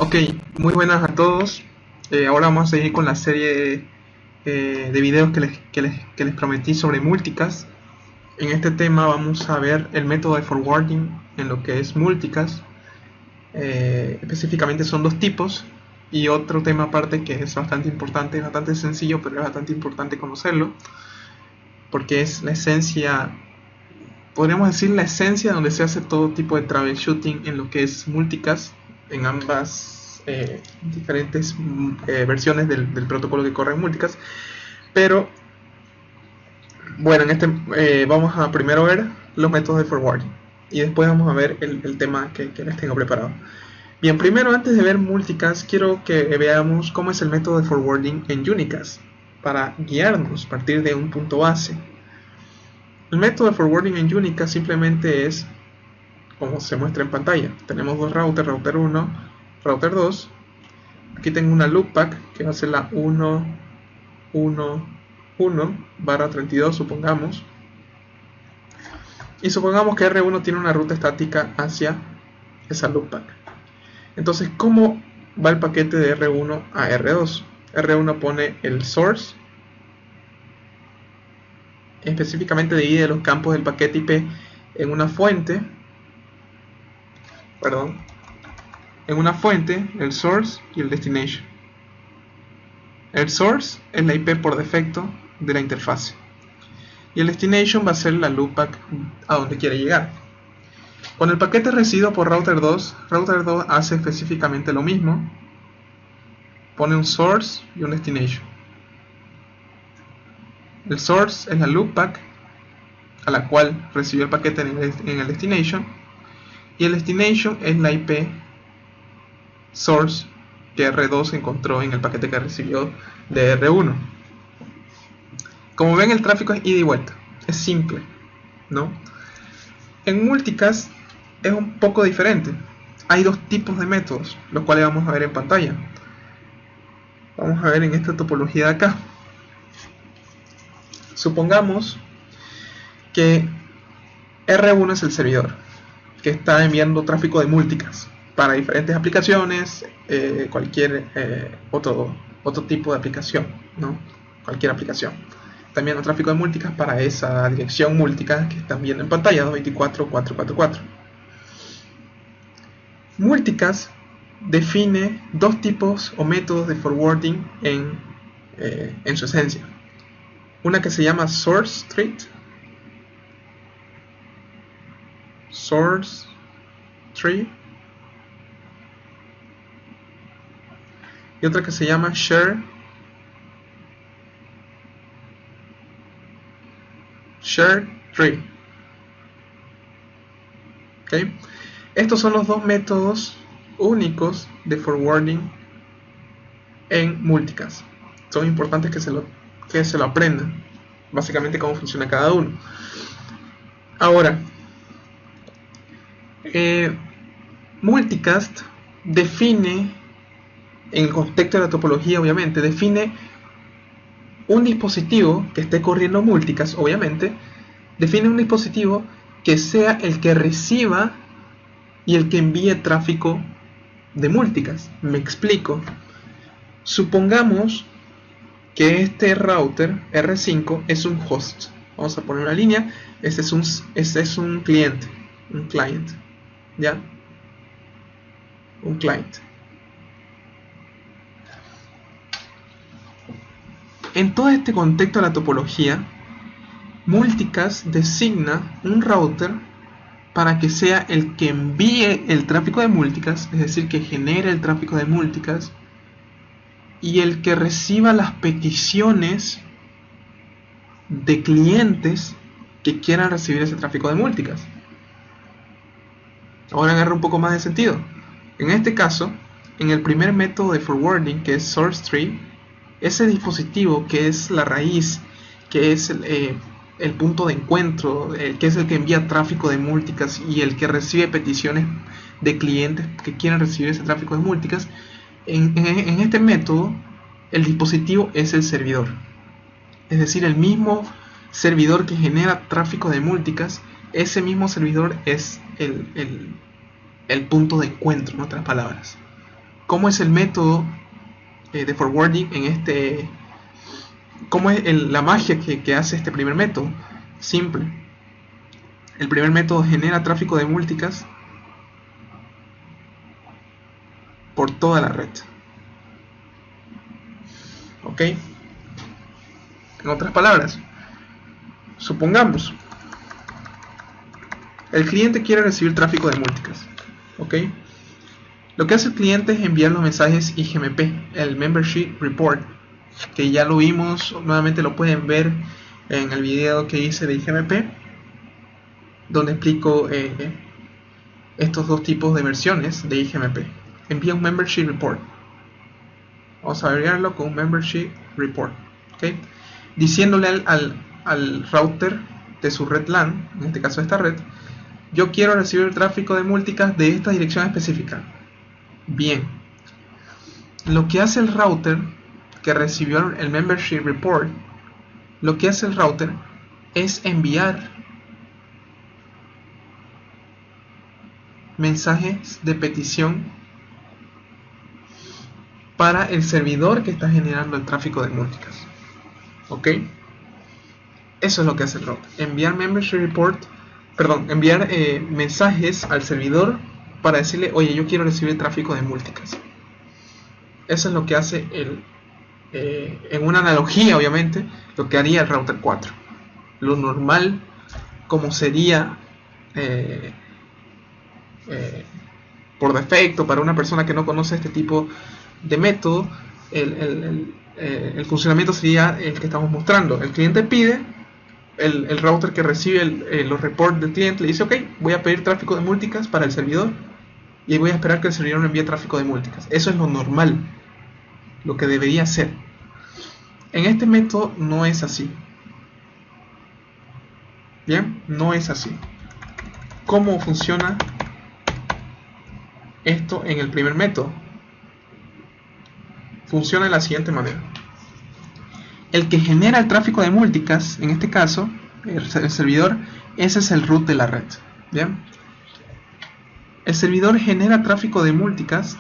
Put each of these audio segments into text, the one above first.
Ok, muy buenas a todos. Ahora vamos a seguir con la serie de videos que les prometí sobre multicast. En este tema vamos a ver el método de forwarding en lo que es multicast. Específicamente son dos tipos y otro tema aparte que es bastante importante, es bastante sencillo, pero es bastante importante conocerlo porque es la esencia, podríamos decir la esencia donde se hace todo tipo de troubleshooting en lo que es multicast en ambas diferentes versiones del protocolo que corre en multicast. Pero bueno, en este vamos a primero ver los métodos de forwarding y después vamos a ver el tema que les tengo preparado. Bien, primero antes de ver multicast quiero que veamos cómo es el método de forwarding en unicast para guiarnos a partir de un punto base. El método de forwarding en unicast simplemente es como se muestra en pantalla. Tenemos dos routers, router 1, router 2. Aquí tengo una loopback que va a ser la 1.1.1/32, supongamos. Y supongamos que R1 tiene una ruta estática hacia esa loopback. Entonces, ¿cómo va el paquete de R1 a R2? R1 pone el source, específicamente divide los campos del paquete IP en una fuente, el source y el destination. El source es la IP por defecto de la interfase y el destination va a ser la loopback a donde quiere llegar. Con el paquete recibido por router 2 hace específicamente lo mismo, pone un source y un destination. El source es la loopback a la cual recibió el paquete en el destination, y el destination es la IP source que R2 encontró en el paquete que recibió de R1. Como ven, el tráfico es ida y vuelta, es simple, ¿no? En multicast es un poco diferente. Hay dos tipos de métodos, los cuales vamos a ver en pantalla. Vamos a ver en esta topología de acá. Supongamos que R1 es el servidor que está enviando tráfico de multicast para diferentes aplicaciones, cualquier otro tipo de aplicación, ¿no? Cualquier aplicación. También el tráfico de multicast para esa dirección multicast que están viendo en pantalla, 224.444. Multicast define dos tipos o métodos de forwarding en su esencia. Una que se llama source tree, y otra que se llama share tree. ¿Okay? Estos son los dos métodos únicos de forwarding en multicast. Son importantes que se lo aprendan, básicamente cómo funciona cada uno. Ahora, multicast define, en el contexto de la topología obviamente, define un dispositivo que esté corriendo multicast, obviamente, define un dispositivo que sea el que reciba y el que envíe tráfico de multicast. Me explico. Supongamos que este router R5 es un host. Vamos a poner una línea. Este es un cliente. ¿Ya? Un client. En todo este contexto de la topología, multicast designa un router para que sea el que envíe el tráfico de multicast, es decir, que genere el tráfico de multicast, y el que reciba las peticiones de clientes que quieran recibir ese tráfico de multicast. Ahora agarra un poco más de sentido. En este caso, en el primer método de forwarding, que es source tree, ese dispositivo que es la raíz, que es el punto de encuentro, que es el que envía tráfico de multicast y el que recibe peticiones de clientes que quieran recibir ese tráfico de multicast, en este método el dispositivo es el servidor, es decir, el mismo servidor que genera tráfico de multicast, ese mismo servidor es el punto de encuentro, en otras palabras. ¿cómo es el método de forwarding en este? ¿Cómo es la magia que hace este primer método? Simple. El primer método genera tráfico de multicast por toda la red. ¿Ok? En otras palabras, supongamos, el cliente quiere recibir tráfico de multicast. ¿Ok? Lo que hace el cliente es enviar los mensajes IGMP, el Membership Report, que ya lo vimos, nuevamente lo pueden ver en el video que hice de IGMP, donde explico estos dos tipos de versiones de IGMP. Envía un Membership Report. Vamos a agregarlo con un Membership Report, ¿okay? Diciéndole al router de su red LAN, en este caso esta red, yo quiero recibir el tráfico de multicast de esta dirección específica. Bien, lo que hace el router que recibió el Membership Report, lo que hace el router es enviar mensajes de petición para el servidor que está generando el tráfico de multicast. ¿Ok? Eso es lo que hace el router. Enviar enviar mensajes al servidor para decirle, oye, yo quiero recibir tráfico de multicast. Eso es lo que hace en una analogía, obviamente, lo que haría el router 4. Lo normal, como sería por defecto para una persona que no conoce este tipo de método, el funcionamiento sería el que estamos mostrando. El cliente pide, el router que recibe los reports del cliente le dice, ok, voy a pedir tráfico de multicast para el servidor y voy a esperar que el servidor me envíe tráfico de multicast. Eso es lo normal, lo que debería ser. En este método no es así. Bien, no es así. ¿Cómo funciona esto en el primer método? Funciona de la siguiente manera. El que genera el tráfico de multicast, en este caso, el servidor, ese es el root de la red. Bien. El servidor genera tráfico de multicast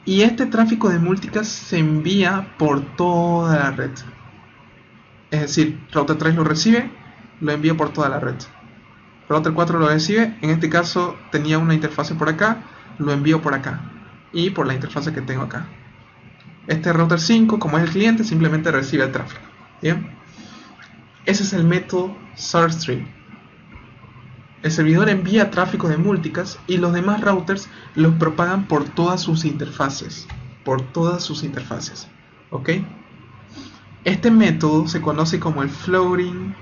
y este tráfico de multicast se envía por toda la red. Es decir, router 3 lo recibe, lo envía por toda la red. Router 4 lo recibe, en este caso tenía una interfase por acá, lo envío por acá y por la interfase que tengo acá. Este router 5, como es el cliente, simplemente recibe el tráfico. Bien, ese es el método source-tree. El servidor envía tráfico de multicast y los demás routers los propagan por todas sus interfaces. ¿Ok? Este método se conoce como el floating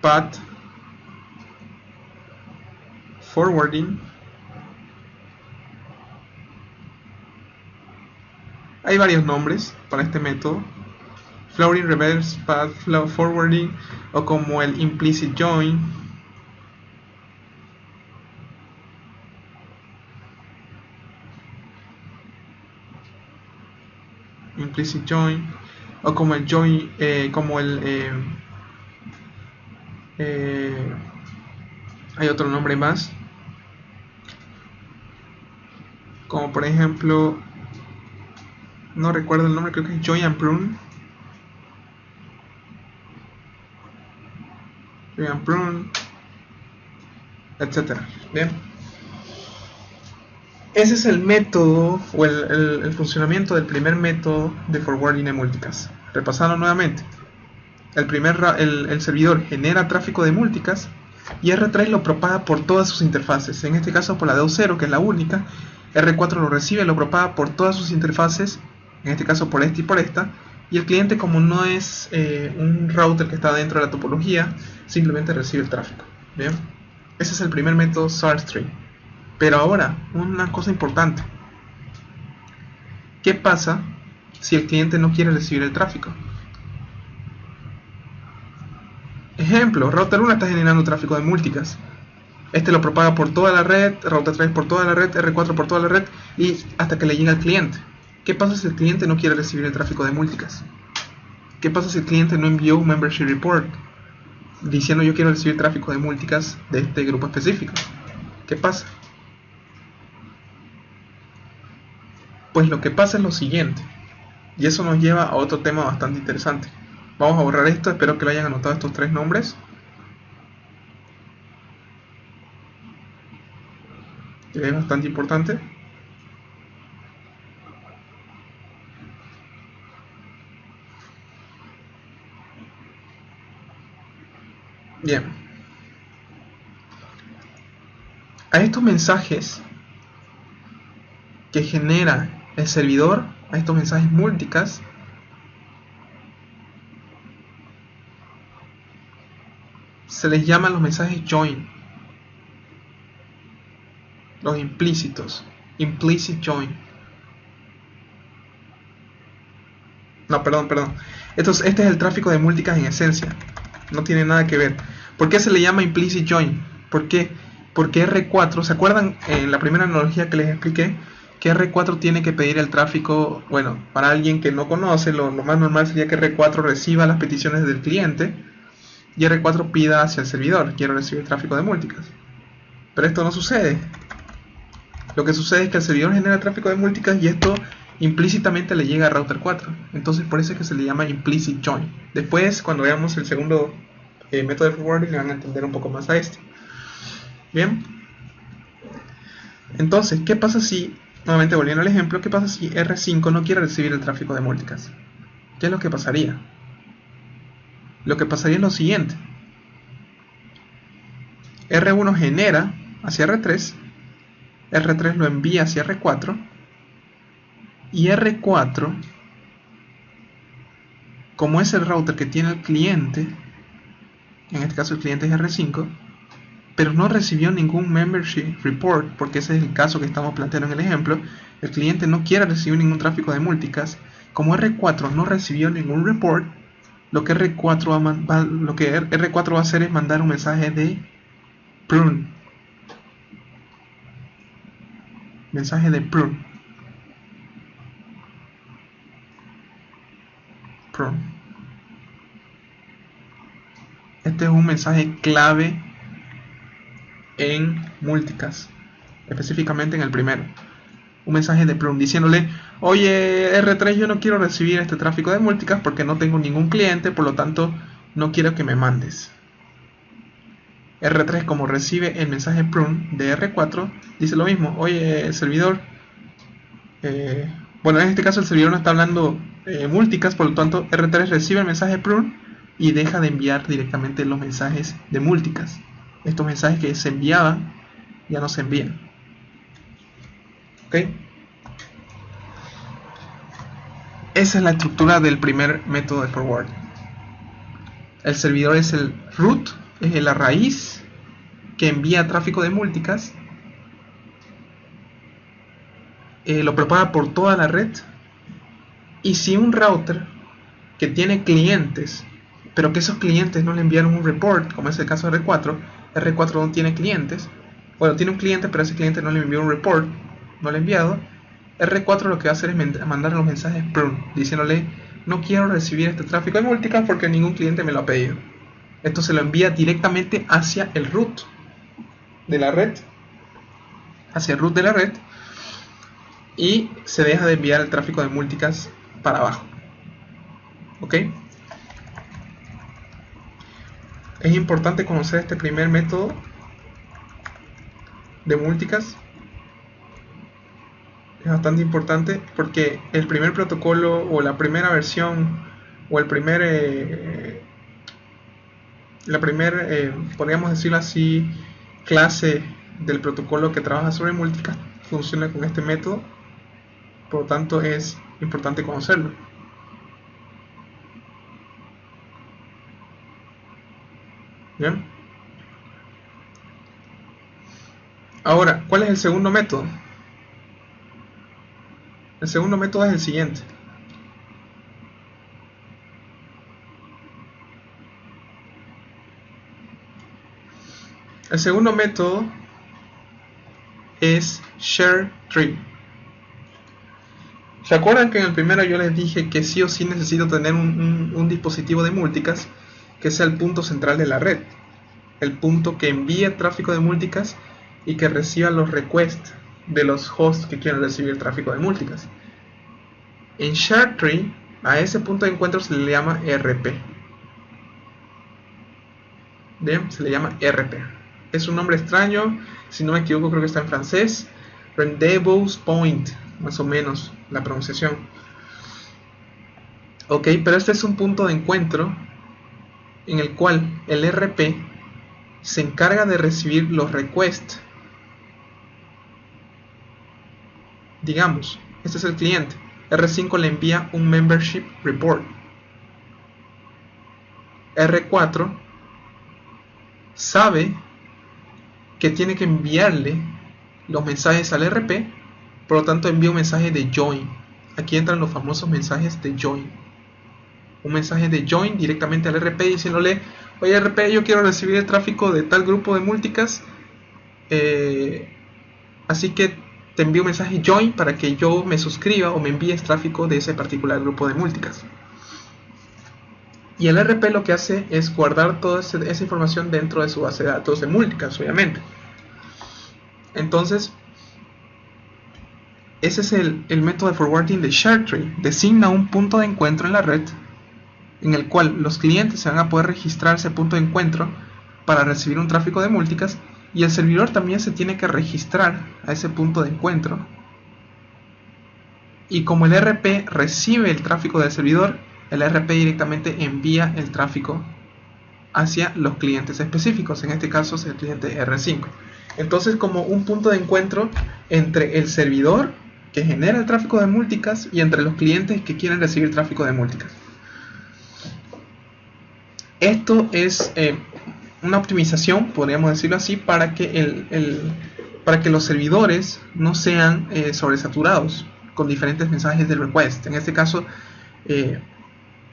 path forwarding. Hay varios nombres para este método: floating reverse path forwarding, o como el implicit join, o como el join, hay otro nombre más, como por ejemplo, no recuerdo el nombre, creo que es join and prune, etcétera. Bien, ese es el método o el funcionamiento del primer método de forwarding de multicast. Repasando nuevamente, el servidor genera tráfico de multicast y R3 lo propaga por todas sus interfaces, en este caso por la DO0, que es la única. R4 lo recibe, lo propaga por todas sus interfaces, en este caso por esta y por esta, y el cliente, como no es un router que está dentro de la topología, simplemente recibe el tráfico. Bien, ese es el primer método source-tree. Pero ahora, una cosa importante: ¿qué pasa si el cliente no quiere recibir el tráfico? Ejemplo, router 1 está generando tráfico de multicast. Este lo propaga por toda la red, router 3 por toda la red, R4 por toda la red, y hasta que le llega al cliente. ¿Qué pasa si el cliente no quiere recibir el tráfico de multicast? ¿Qué pasa si el cliente no envió un membership report diciendo yo quiero recibir tráfico de multicast de este grupo específico? ¿Qué pasa? Pues lo que pasa es lo siguiente, y eso nos lleva a otro tema bastante interesante. Vamos a borrar esto, espero que lo hayan anotado estos 3 nombres. Es bastante importante. Bien. A estos mensajes que genera el servidor, a estos mensajes multicast, se les llama los mensajes join, los implícitos, implicit join. No, perdón. Este es el tráfico de multicast en esencia. No tiene nada que ver. ¿Por qué se le llama implicit join? ¿Por qué? Porque R4, ¿se acuerdan en la primera analogía que les expliqué? Que R4 tiene que pedir el tráfico, bueno, para alguien que no conoce, lo más normal sería que R4 reciba las peticiones del cliente y R4 pida hacia el servidor, quiero recibir tráfico de multicast. Pero esto no sucede. Lo que sucede es que el servidor genera tráfico de multicast y esto implícitamente le llega a router 4. Entonces por eso es que se le llama implicit join. Después, cuando veamos el segundo método de forwarding, le van a entender un poco más a este. Bien. Entonces, ¿qué pasa si, nuevamente volviendo al ejemplo, qué pasa si R5 no quiere recibir el tráfico de multicast? ¿Qué es lo que pasaría? Lo que pasaría es lo siguiente. R1 genera hacia R3, R3 lo envía hacia R4, y R4, como es el router que tiene el cliente, en este caso el cliente es R5, pero no recibió ningún membership report, porque ese es el caso que estamos planteando en el ejemplo, el cliente no quiere recibir ningún tráfico de multicast, como R4 no recibió ningún report, lo que R4 va a hacer es mandar un mensaje de prune. Mensaje de prune. Este es un mensaje clave en multicast, específicamente en el primero. Un mensaje de prune diciéndole: oye R3, yo no quiero recibir este tráfico de multicast porque no tengo ningún cliente, por lo tanto no quiero que me mandes. R3, como recibe el mensaje prune de R4, dice lo mismo: oye servidor, bueno, en este caso el servidor no está hablando multicast, por lo tanto R3 recibe el mensaje prune y deja de enviar directamente los mensajes de multicast. Estos mensajes que se enviaban ya no se envían. ¿Ok? Esa es la estructura del primer método de forward. El servidor es el root, es la raíz que envía tráfico de multicast, lo propaga por toda la red, y si un router que tiene clientes, pero que esos clientes no le enviaron un report, como es el caso de R4 no tiene clientes, bueno, tiene un cliente pero ese cliente no le envió un report, no le ha enviado, R4 lo que va a hacer es mandar los mensajes prune, diciéndole: no quiero recibir este tráfico de multicast porque ningún cliente me lo ha pedido. Esto se lo envía directamente hacia el root de la red, y se deja de enviar el tráfico de multicast para abajo. ¿Ok? Es importante conocer este primer método de multicast. Es bastante importante porque el primer protocolo o la primera versión o el primer podríamos decirlo así, clase del protocolo que trabaja sobre multicast funciona con este método. Por lo tanto es importante conocerlo. Bien. Ahora, ¿cuál es el segundo método? El segundo método es el siguiente. El segundo método es share tree. ¿Se acuerdan que en el primero yo les dije que sí o sí necesito tener un dispositivo de multicast que sea el punto central de la red? El punto que envía tráfico de multicast y que reciba los requests de los hosts que quieran recibir tráfico de multicast. En ShareTree, a ese punto de encuentro se le llama RP. Bien, se le llama RP. Es un nombre extraño, si no me equivoco creo que está en francés. Rendezvous Point, más o menos la pronunciación. Ok, pero este es un punto de encuentro en el cual el RP se encarga de recibir los requests. Digamos, este es el cliente. R5 le envía un membership report. R4 sabe que tiene que enviarle los mensajes al RP, por lo tanto envía un mensaje de join. Aquí entran los famosos mensajes de join. Un mensaje de join directamente al RP diciéndole: oye RP, yo quiero recibir el tráfico de tal grupo de multicast, así que te envío un mensaje join para que yo me suscriba o me envíes tráfico de ese particular grupo de multicast. Y el RP lo que hace es guardar toda esa información dentro de su base de datos de multicast, obviamente. Entonces, ese es el método de forwarding de ShareTree. Designa un punto de encuentro en la red en el cual los clientes se van a poder registrar ese punto de encuentro para recibir un tráfico de multicast, y el servidor también se tiene que registrar a ese punto de encuentro. Y como el RP recibe el tráfico del servidor, el RP directamente envía el tráfico hacia los clientes específicos, en este caso es el cliente R5. Entonces, como un punto de encuentro entre el servidor que genera el tráfico de multicast y entre los clientes que quieren recibir tráfico de multicast. Esto es una optimización, podríamos decirlo así, para que para que los servidores no sean sobresaturados con diferentes mensajes de request. En este caso,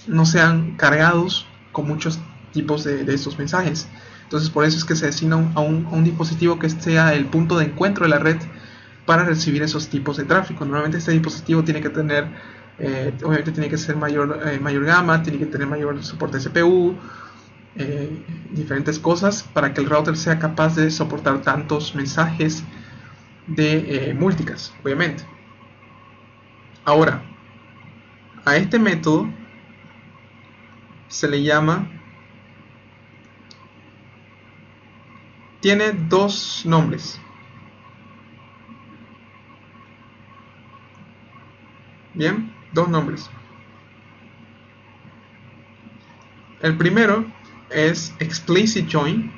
no sean cargados con muchos tipos de estos mensajes. Entonces, por eso es que se designa a un dispositivo que sea el punto de encuentro de la red para recibir esos tipos de tráfico. Normalmente este dispositivo tiene que tener, obviamente tiene que ser mayor gama, tiene que tener mayor soporte de CPU, diferentes cosas para que el router sea capaz de soportar tantos mensajes de multicast, obviamente. Ahora, a este método se le llama, tiene dos nombres. Bien, dos nombres. El primero es Explicit Join.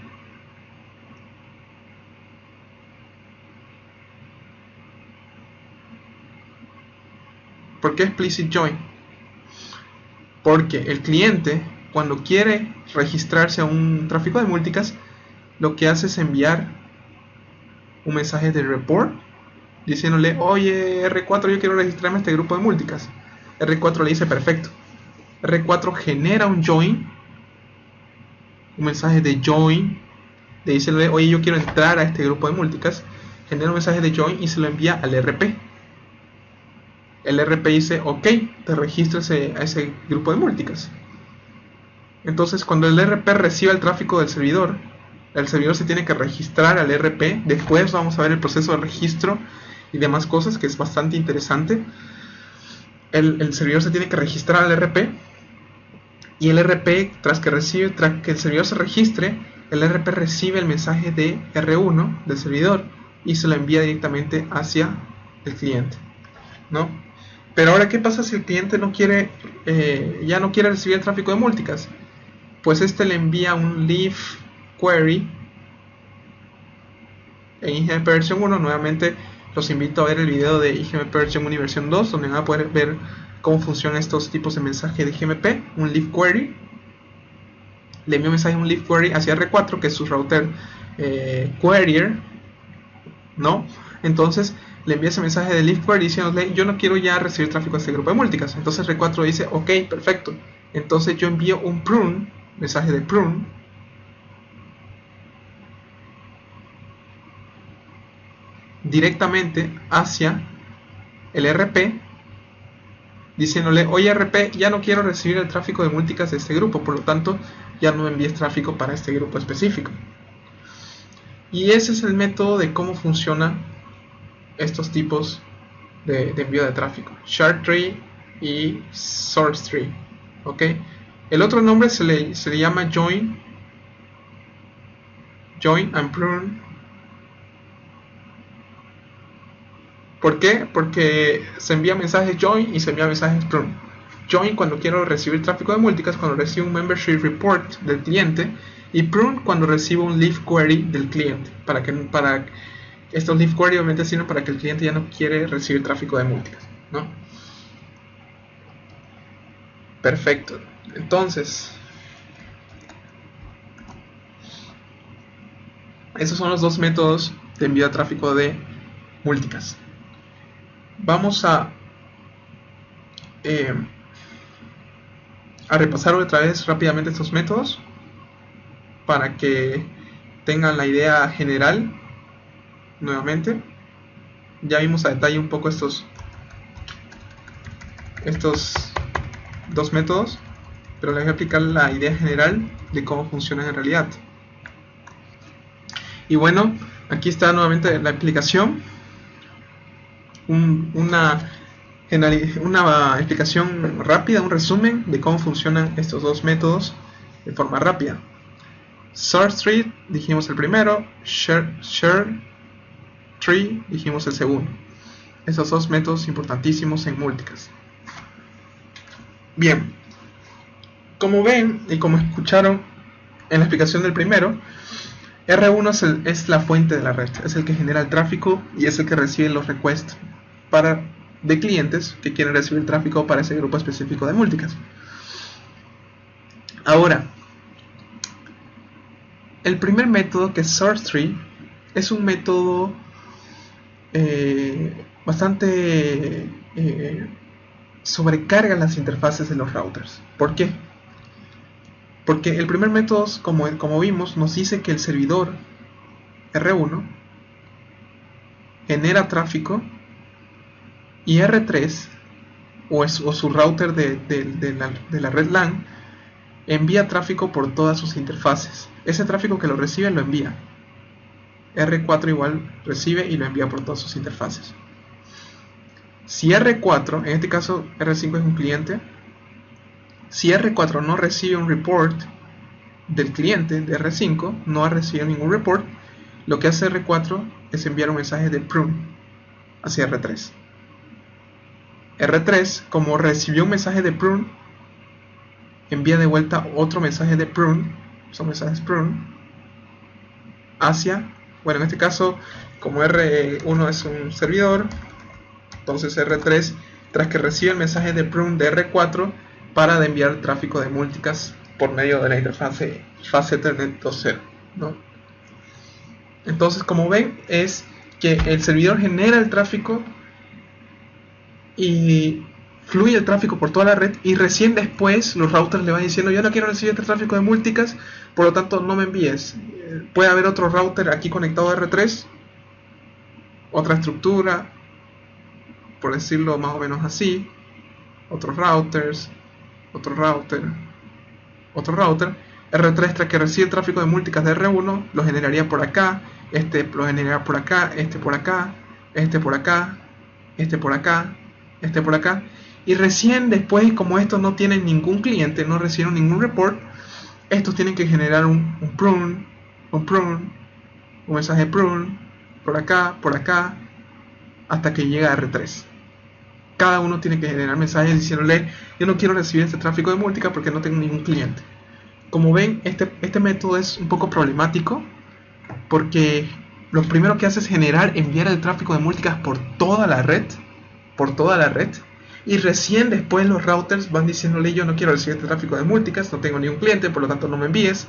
¿Por qué Explicit Join? Porque el cliente, cuando quiere registrarse a un tráfico de multicast, lo que hace es enviar un mensaje de report diciéndole: oye R4, yo quiero registrarme a este grupo de multicast. R4 le dice: perfecto. R4 genera un join, un mensaje de join, le dice: oye, yo quiero entrar a este grupo de multicast. Genera un mensaje de join y se lo envía al RP. El RP dice: ok, te registras a ese grupo de multicast. Entonces, cuando el RP reciba el tráfico del servidor, el servidor se tiene que registrar al RP. Después vamos a ver el proceso de registro y demás cosas, que es bastante interesante. El servidor se tiene que registrar al RP, y el RP, tras que el servidor se registre, el RP recibe el mensaje de R1 del servidor y se lo envía directamente hacia el cliente, ¿no? Pero ahora, ¿qué pasa si el cliente no quiere, ya no quiere recibir el tráfico de multicast? Pues este le envía un leave query en IGMP versión 1. Nuevamente los invito a ver el video de IGMP versión 1 y versión 2, donde van a poder ver cómo funcionan estos tipos de mensaje de IGMP. Un leave query, le envía un mensaje, un leave query hacia R4, que es su router querier, ¿no? Entonces le envía ese mensaje de leave query diciéndole: yo no quiero ya recibir tráfico a este grupo de multicast. Entonces R4 dice: ok, perfecto. Entonces yo envío un prune, mensaje de prune, directamente hacia el RP, diciéndole, oye RP, ya no quiero recibir el tráfico de multicast de este grupo, por lo tanto ya no envíes tráfico para este grupo específico. Y ese es el método de cómo funcionan estos tipos de envío de tráfico, shard tree y source tree. ¿Ok? El otro nombre se le llama join and prune. ¿Por qué? Porque se envía mensajes join y se envía mensajes prune. Join cuando quiero recibir tráfico de multicast, cuando recibo un membership report del cliente, y prune cuando recibo un leaf query del cliente. Para estos leaf query obviamente sirven para que el cliente ya no quiere recibir tráfico de multicast, ¿no? Perfecto. Entonces, esos son los dos métodos de envío de tráfico de multicast. Vamos a repasar otra vez rápidamente estos métodos para que tengan la idea general nuevamente. Ya vimos a detalle un poco estos dos métodos, pero les voy a explicar la idea general de cómo funcionan en realidad. Y bueno, aquí está nuevamente la explicación, una explicación rápida, un resumen de cómo funcionan estos dos métodos de forma rápida. Source tree dijimos el primero, share tree dijimos el segundo. Estos dos métodos importantísimos en multicast. Bien, como ven y como escucharon en la explicación del primero, R1 es la fuente de la red, es el que genera el tráfico y es el que recibe los requests de clientes que quieren recibir tráfico para ese grupo específico de multicast. Ahora, el primer método, que es source tree, es un método bastante sobrecarga las interfaces de los routers. ¿Por qué? Porque el primer método, como vimos, nos dice que el servidor R1 genera tráfico y R3 o su router de la red LAN envía tráfico por todas sus interfaces. Ese tráfico que lo recibe lo envía. R4 igual recibe y lo envía por todas sus interfaces. Si R4, en este caso R5 es un cliente, si R4 no recibe un report del cliente de R5, no ha recibido ningún report, lo que hace R4 es enviar un mensaje de prune hacia R3. R3, como recibió un mensaje de prune, envía de vuelta otro mensaje de prune, son mensajes prune, hacia, bueno, en este caso, como R1 es un servidor, entonces R3, tras que recibe el mensaje de prune de R4, para de enviar tráfico de multicast por medio de la interfase Ethernet 2.0, ¿no? Entonces, como ven, es que el servidor genera el tráfico y fluye el tráfico por toda la red, y recién después los routers le van diciendo, yo no quiero recibir este tráfico de multicast, por lo tanto no me envíes. Puede haber otro router aquí conectado a R3, otra estructura, por decirlo más o menos así, otros routers, otro router, R3 tras que recibe el tráfico de multicast de R1 lo generaría por acá, este lo generaría por acá, este por acá, este por acá, este por acá, este por acá, y recién después, como estos no tienen ningún cliente, no recibieron ningún report, estos tienen que generar un prune, un mensaje prune, por acá, hasta que llega a R3. Cada uno tiene que generar mensajes diciéndole, yo no quiero recibir este tráfico de multicast porque no tengo ningún cliente. Como ven, este método es un poco problemático, porque lo primero que hace es enviar el tráfico de multicast por toda la red, y recién después los routers van diciéndole, yo no quiero recibir este tráfico de multicast, no tengo ningún cliente, por lo tanto no me envíes,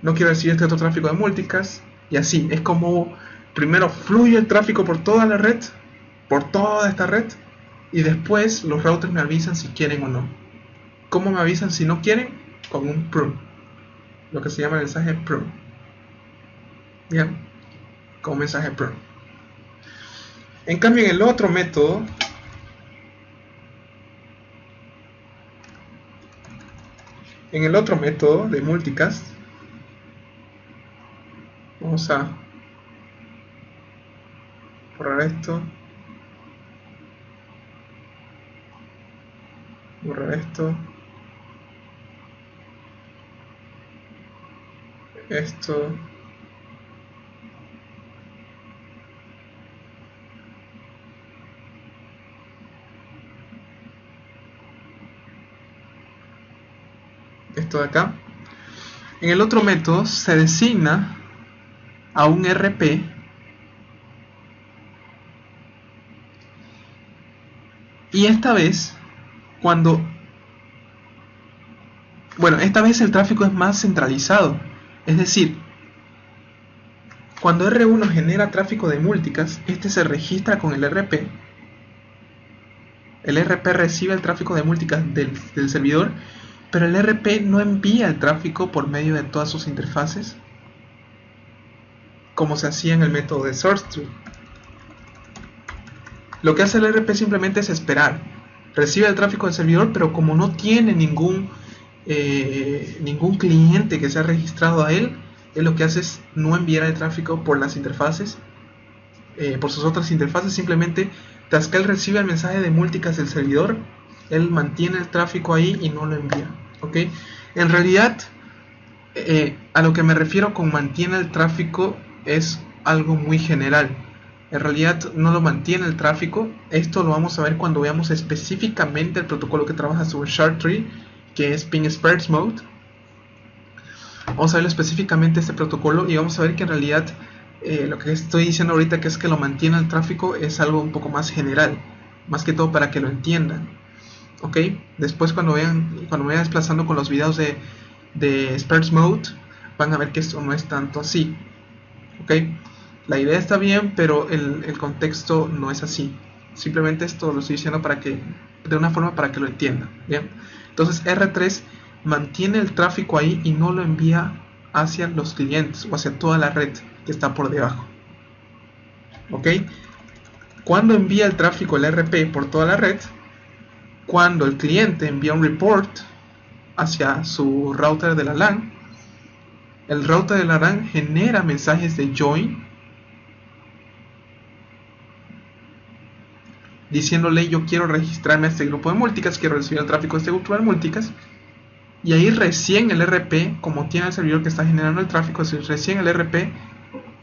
no quiero recibir este otro tráfico de multicast, y así, es como primero fluye el tráfico por toda la red, por toda esta red, y después los routers me avisan si quieren o no. ¿Cómo me avisan si no quieren? Con un prune, lo que se llama mensaje prune. Bien, con mensaje prune. En cambio, en el otro método, En el otro método de multicast, vamos a borrar esto, borrar esto, esto, esto de acá. En el otro método se designa a un RP y esta vez esta vez el tráfico es más centralizado, es decir, cuando R1 genera tráfico de multicast, este se registra con el RP recibe el tráfico de multicast del servidor, pero el RP no envía el tráfico por medio de todas sus interfaces como se hacía en el método de source tree. Lo que hace el RP simplemente es esperar, recibe el tráfico del servidor, pero como no tiene ningún cliente que se ha registrado a él lo que hace es no enviar el tráfico por las interfaces, por sus otras interfaces. Simplemente tras que él recibe el mensaje de multicast del servidor, él mantiene el tráfico ahí y no lo envía. ¿Ok? En realidad, a lo que me refiero con mantiene el tráfico es algo muy general. En realidad no lo mantiene el tráfico. Esto lo vamos a ver cuando veamos específicamente el protocolo que trabaja sobre SHA-3, que es Ping Sparse Mode. Vamos a ver específicamente este protocolo y vamos a ver que en realidad lo que estoy diciendo ahorita, que es que lo mantiene el tráfico, es algo un poco más general, más que todo para que lo entiendan. ¿Ok? Después cuando me vayan desplazando con los videos de Sparse Mode, van a ver que esto no es tanto así. ¿Ok? La idea está bien, pero el contexto no es así. Simplemente esto lo estoy diciendo de una forma para que lo entiendan. ¿Bien? Entonces R3 mantiene el tráfico ahí y no lo envía hacia los clientes o hacia toda la red que está por debajo. ¿Ok? Cuando envía el tráfico el RP por toda la red, cuando el cliente envía un report hacia su router de la LAN, el router de la LAN genera mensajes de join diciéndole: yo quiero registrarme a este grupo de multicast, quiero recibir el tráfico de este grupo de multicast. Y ahí recién el RP, como tiene el servidor que está generando el tráfico, recién el RP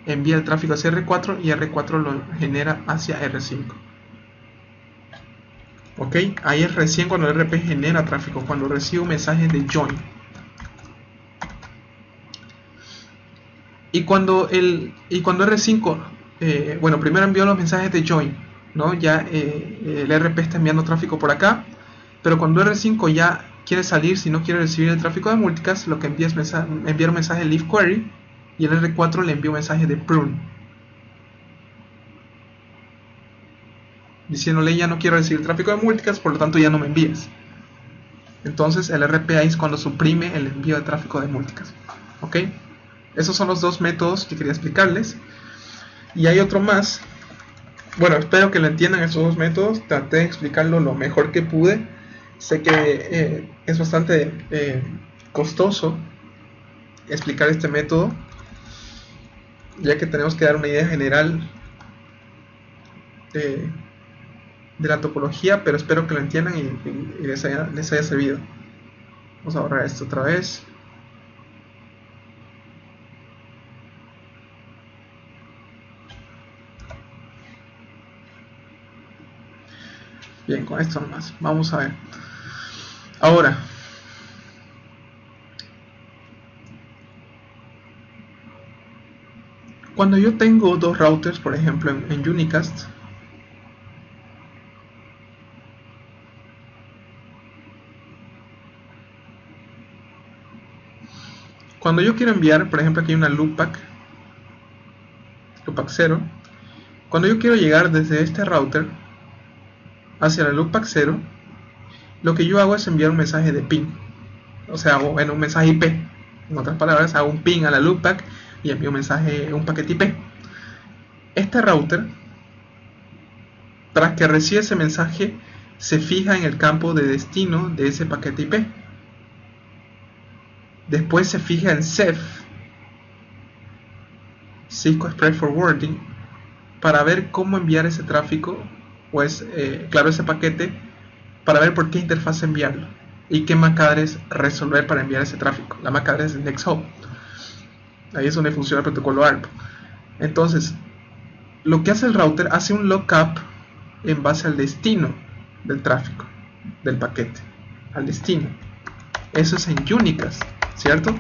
envía el tráfico hacia R4 y R4 lo genera hacia R5. ¿Ok? Ahí es recién cuando el RP genera tráfico, cuando recibe un mensaje de join. Y cuando R5, primero envió los mensajes de join, ¿no? Ya el RP está enviando tráfico por acá, pero cuando R5 ya quiere salir, si no quiere recibir el tráfico de multicast, lo que envía es enviar un mensaje de leave query, y el R4 le envía un mensaje de prune, diciéndole: ya no quiero recibir tráfico de multicast, por lo tanto ya no me envíes. Entonces el RP ahí es cuando suprime el envío de tráfico de multicast. ¿Ok? Esos son los dos métodos que quería explicarles. Y hay otro más. Bueno, espero que lo entiendan esos dos métodos. Traté de explicarlo lo mejor que pude. Sé que es bastante costoso explicar este método, ya que tenemos que dar una idea general de la topología, pero espero que lo entiendan y les haya servido. Vamos a borrar esto otra vez. Bien, con esto nomás. Vamos a ver. Ahora, cuando yo tengo dos routers, por ejemplo, en Unicast, cuando yo quiero enviar, por ejemplo, aquí hay una loopback 0. Cuando yo quiero llegar desde este router hacia la loopback 0, lo que yo hago es enviar un mensaje de ping, o sea, un mensaje IP. En otras palabras, hago un ping a la loopback y envío un paquete IP. Este router, tras que recibe ese mensaje, se fija en el campo de destino de ese paquete IP. Después se fija en CEF, Cisco Express Forwarding, para ver cómo enviar ese tráfico, o ese paquete, para ver por qué interfaz enviarlo y qué MAC address resolver para enviar ese tráfico. La MAC address es Next Hop. Ahí es donde funciona el protocolo ARP. Entonces, lo que hace el router, hace un lookup en base al destino del tráfico, del paquete, al destino. Eso es en Unicast, ¿cierto?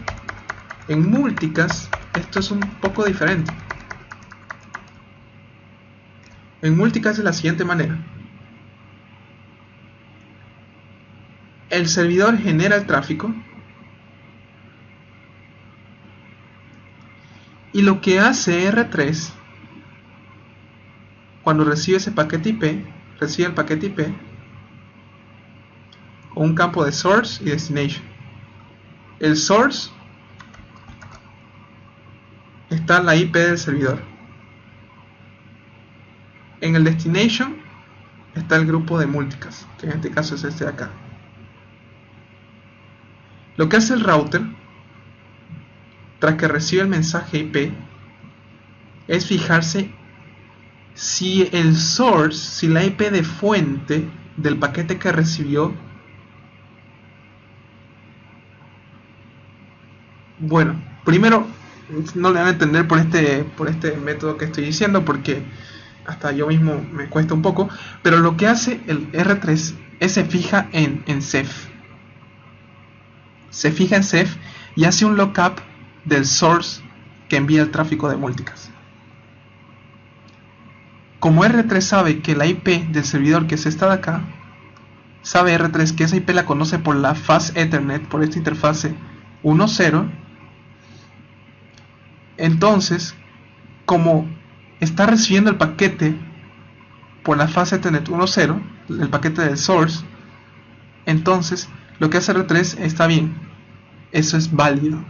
En Multicast esto es un poco diferente. En Multicast es de la siguiente manera. El servidor genera el tráfico y lo que hace R3 cuando recibe ese paquete IP, recibe el paquete IP con un campo de source y destination. El source está en la IP del servidor. En el destination está el grupo de Multicast, que en este caso es este de acá. Lo que hace el router, tras que recibe el mensaje IP, es fijarse si el source, si la IP de fuente del paquete que recibió, bueno, primero no le van a entender por este método que estoy diciendo, porque hasta yo mismo me cuesta un poco, pero lo que hace el R3 es se fija en CEF. Se fija en CEF y hace un lookup del source que envía el tráfico de Multicast. Como R3 sabe que la IP del servidor, que es esta de acá, sabe R3 que esa IP la conoce por la faz Ethernet, por esta interfase 1.0, entonces, como está recibiendo el paquete por la faz Ethernet 1.0, el paquete del source, entonces lo que hace R3 está bien, eso es válido.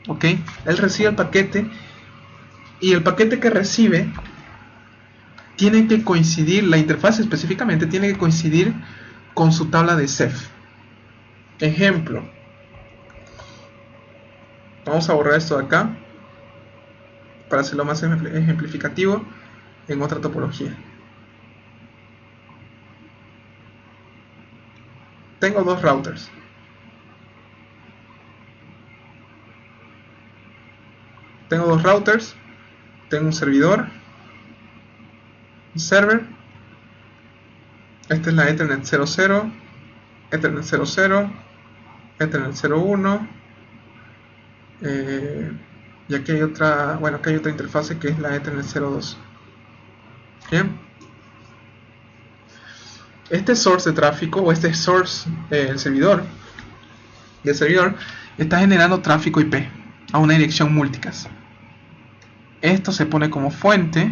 ¿Ok? Él recibe el paquete y el paquete que recibe tiene que coincidir, la interfaz específicamente tiene que coincidir con su tabla de CEF. Ejemplo, vamos a borrar esto de acá para hacerlo más ejemplificativo en otra topología. Tengo dos routers. Tengo un servidor, un server. Esta es la Ethernet 00, Ethernet 00, Ethernet 01, y aquí hay otra, aquí hay otra interfase que es la Ethernet 02. Bien. Este source de tráfico, o este source, el servidor está generando tráfico IP a una dirección Multicast. Esto se pone como fuente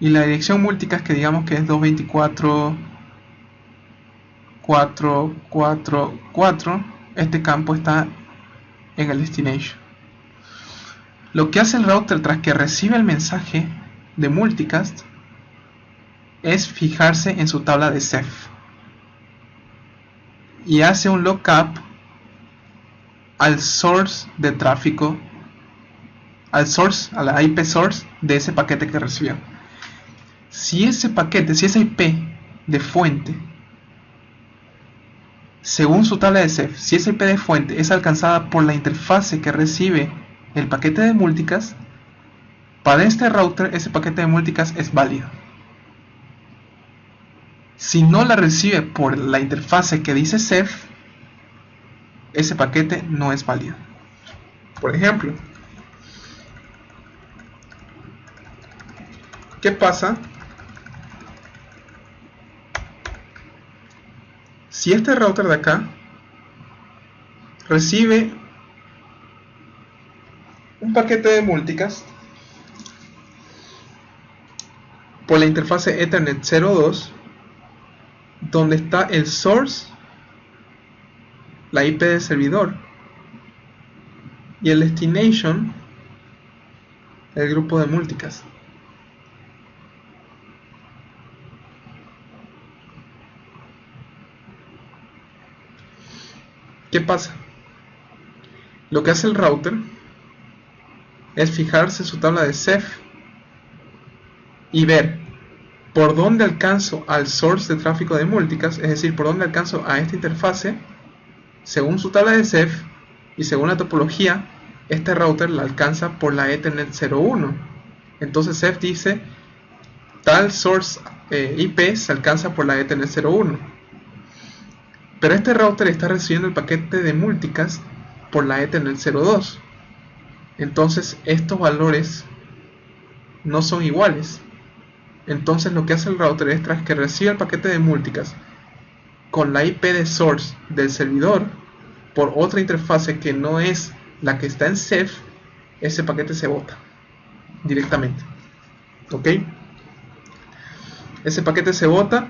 y la dirección Multicast, que digamos que es 224.444, este campo está en el destination. Lo que hace el router tras que recibe el mensaje de Multicast es fijarse en su tabla de CEF y hace un lookup al source de tráfico, a la IP source de ese paquete que recibió. Si esa IP de fuente, según su tabla de CEF, si esa IP de fuente es alcanzada por la interfase que recibe el paquete de Multicast, para este router ese paquete de Multicast es válido. Si no la recibe por la interfase que dice CEF, ese paquete no es válido. Por ejemplo, ¿qué pasa si este router de acá recibe un paquete de Multicast por la interfase Ethernet 02, donde está el source, la IP del servidor, y el destination, el grupo de Multicast? ¿Qué pasa? Lo que hace el router es fijarse en su tabla de Ceph y ver por dónde alcanzo al source de tráfico de multicast, es decir, por dónde alcanzo a esta interfase. Según su tabla de Ceph y según la topología, este router la alcanza por la Ethernet 01. Entonces Ceph dice tal source IP se alcanza por la Ethernet 01. Pero este router está recibiendo el paquete de multicast por la Ethernet 02. Entonces estos valores no son iguales. Entonces lo que hace el router es, tras que recibe el paquete de multicast con la IP de source del servidor por otra interfase que no es la que está en Ceph, ese paquete se bota directamente. ¿Ok? Ese paquete se bota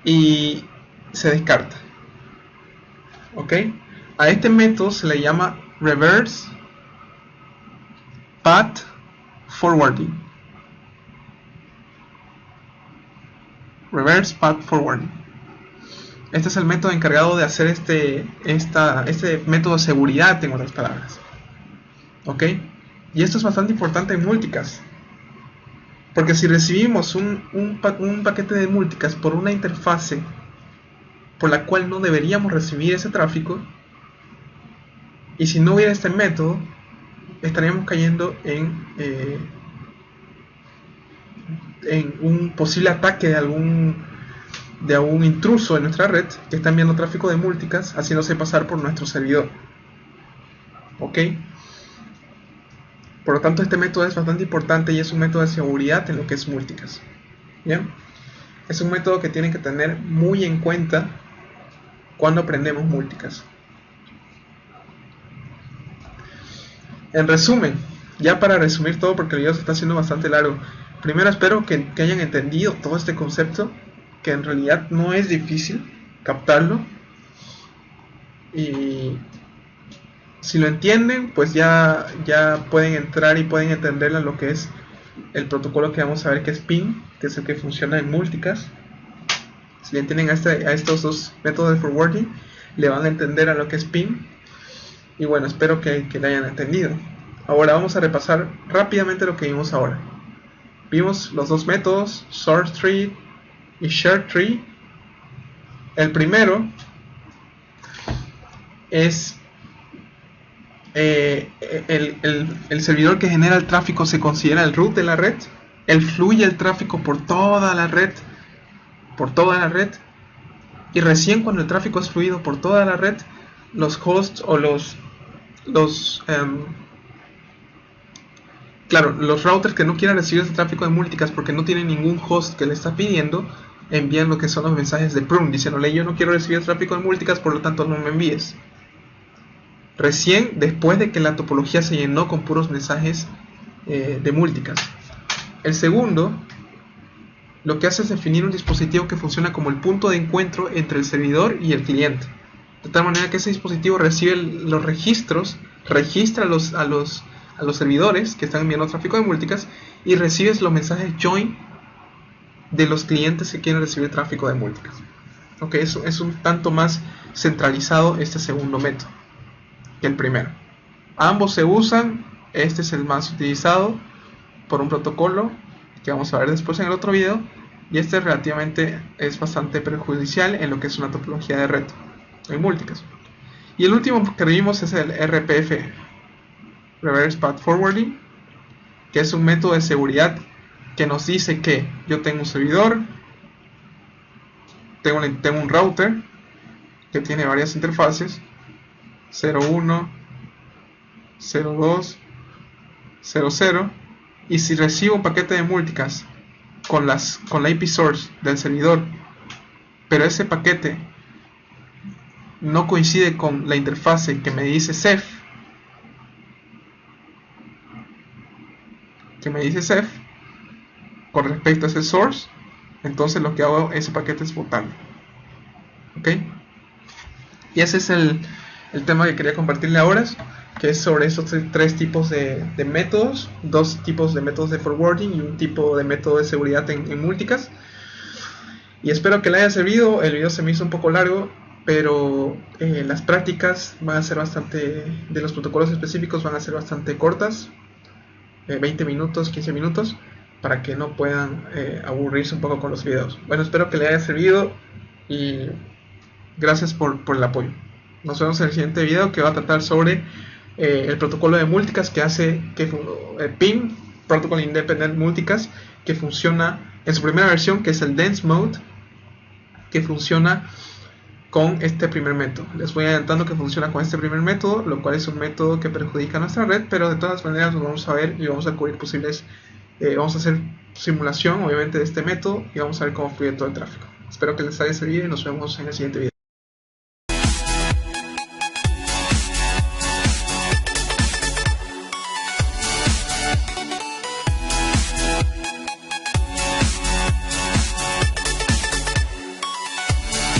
y se descarta. ¿Ok? A este método se le llama Reverse Path Forwarding. Reverse Path Forwarding. Este es el método encargado de hacer este método de seguridad, en otras palabras. ¿Ok? Y esto es bastante importante en multicast. Porque si recibimos un paquete de multicast por una interfase por la cual no deberíamos recibir ese tráfico, y si no hubiera este método, estaríamos cayendo en un posible ataque de algún intruso en nuestra red que está enviando tráfico de multicast haciéndose pasar por nuestro servidor. ¿Ok? Por lo tanto, este método es bastante importante y es un método de seguridad en lo que es multicast. ¿Bien? Es un método que tienen que tener muy en cuenta cuando aprendemos multicast. En resumen, ya para resumir todo, porque el video se está haciendo bastante largo, primero espero que hayan entendido todo este concepto, que en realidad no es difícil captarlo, y si lo entienden, pues ya pueden entrar y pueden entender lo que es el protocolo que vamos a ver, que es PIN, que es el que funciona en multicast. Si le entienden a estos dos métodos de forwarding, le van a entender a lo que es PIN. Y bueno, espero que lo hayan entendido. Ahora vamos a repasar rápidamente lo que vimos ahora. Vimos los dos métodos, source tree y share tree. El primero es el servidor que genera el tráfico se considera el root de la red. Él fluye el tráfico por toda la red, y recién cuando el tráfico es fluido por toda la red, los hosts o los routers que no quieran recibir ese tráfico de multicast porque no tienen ningún host que le está pidiendo, envían lo que son los mensajes de prune diciéndole: yo no quiero recibir el tráfico de multicast, por lo tanto no me envíes. Recién después de que la topología se llenó con puros mensajes de multicast. El segundo lo que hace es definir un dispositivo que funciona como el punto de encuentro entre el servidor y el cliente, de tal manera que ese dispositivo recibe los registros, registra a los servidores que están enviando tráfico de multicast y recibes los mensajes join de los clientes que quieren recibir tráfico de multicast. Ok, eso es un tanto más centralizado este segundo método que el primero. Ambos se usan, este es el más utilizado por un protocolo que vamos a ver después en el otro video, y este relativamente es bastante perjudicial en lo que es una topología de red en multicast. Y el último que vimos es el RPF, Reverse Path Forwarding, que es un método de seguridad que nos dice que yo tengo un servidor, tengo un router que tiene varias interfaces, 01, 02, 00, y si recibo un paquete de multicast con la IP source del servidor, pero ese paquete no coincide con la interfase que me dice Ceph, con respecto a ese source, entonces lo que hago ese paquete es botarlo. ¿Ok? Y ese es el tema que quería compartirle ahora, que es sobre esos tres tipos de métodos, dos tipos de métodos de forwarding y un tipo de método de seguridad en multicast. Y espero que le haya servido. El video se me hizo un poco largo, pero las prácticas van a ser bastante, de los protocolos específicos van a ser bastante cortas, 20 minutos, 15 minutos, para que no puedan aburrirse un poco con los videos. Bueno, espero que les haya servido y gracias por el apoyo. Nos vemos en el siguiente video, que va a tratar sobre el protocolo de multicast que hace que PIM, Protocol Independent Multicast, que funciona en su primera versión, que es el Dense Mode, que funciona con este primer método. Les voy adelantando que funciona con este primer método, lo cual es un método que perjudica a nuestra red, pero de todas maneras lo vamos a ver y vamos a cubrir posibles, vamos a hacer simulación obviamente de este método y vamos a ver cómo fluye todo el tráfico. Espero que les haya servido y nos vemos en el siguiente video.